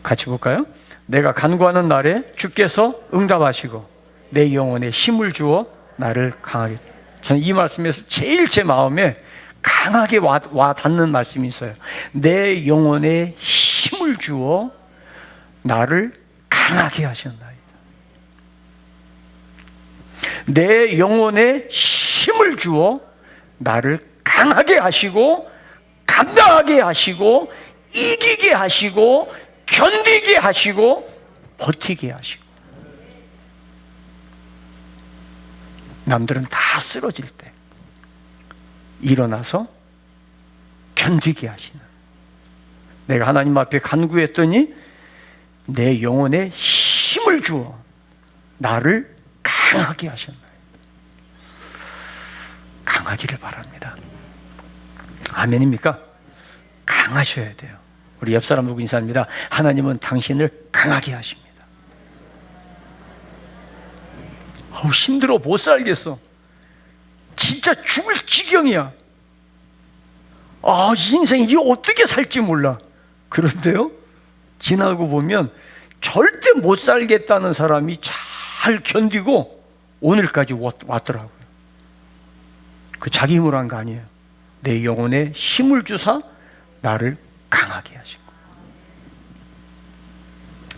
같이 볼까요? 내가 간구하는 날에 주께서 응답하시고 내 영혼에 힘을 주어 나를 강하게. 저는 이 말씀에서 제일 제 마음에 강하게 와 닿는 말씀이 있어요. 내 영혼에 힘을 주어 나를 강하게 하셨나이다. 내 영혼에 힘을 주어 나를 강하게 하시고 감당하게 하시고 이기게 하시고 견디게 하시고 버티게 하시고. 남들은 다 쓰러질 때 일어나서 견디게 하시는. 내가 하나님 앞에 간구했더니 내 영혼에 힘을 주어 나를 강하게 하셨나요? 강하기를 바랍니다. 아멘입니까? 강하셔야 돼요. 우리 옆 사람 보고 인사합니다. 하나님은 당신을 강하게 하십니다. 힘들어 못 살겠어. 진짜 죽을 지경이야. 인생 이게 어떻게 살지 몰라. 그런데요, 지나고 보면 절대 못 살겠다는 사람이 잘 견디고 오늘까지 왔더라고요. 그 자기 힘으로 한 거 아니에요. 내 영혼에 힘을 주사 나를 강하게 하시고.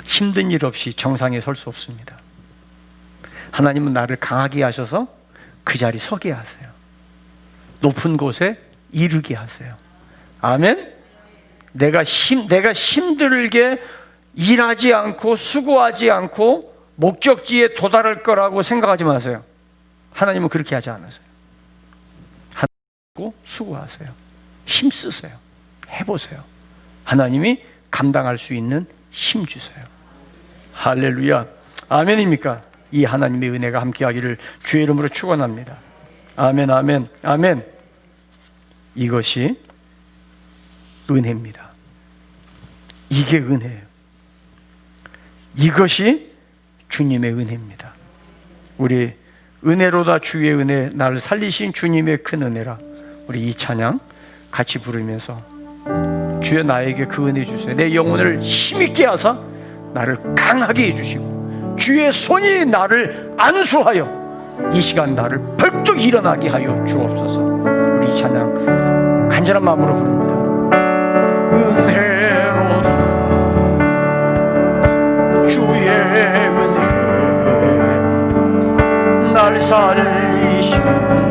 힘든 일 없이 정상에 설 수 없습니다. 하나님은 나를 강하게 하셔서 그 자리 서게 하세요. 높은 곳에 이르게 하세요. 아멘. 내가 힘들게 일하지 않고 수고하지 않고 목적지에 도달할 거라고 생각하지 마세요. 하나님은 그렇게 하지 않으세요. 하나님 수고하세요. 힘쓰세요. 해보세요. 하나님이 감당할 수 있는 힘 주세요. 할렐루야. 아멘입니까? 이 하나님의 은혜가 함께하기를 주의 이름으로 축원합니다. 아멘, 아멘, 아멘. 이것이 은혜입니다. 이게 은혜예요. 이것이 주님의 은혜입니다. 우리 은혜로다 주의 은혜, 나를 살리신 주님의 큰 은혜라. 우리 이 찬양 같이 부르면서 주여 나에게 그 은혜 주세요. 내 영혼을 힘있게 하사 나를 강하게 해주시고 주의 손이 나를 안수하여 이 시간 나를 벌떡 일어나게 하여 주옵소서. 우리 이 찬양 간절한 마음으로 부릅니다. 은혜로다 주의 은혜 날 살리시고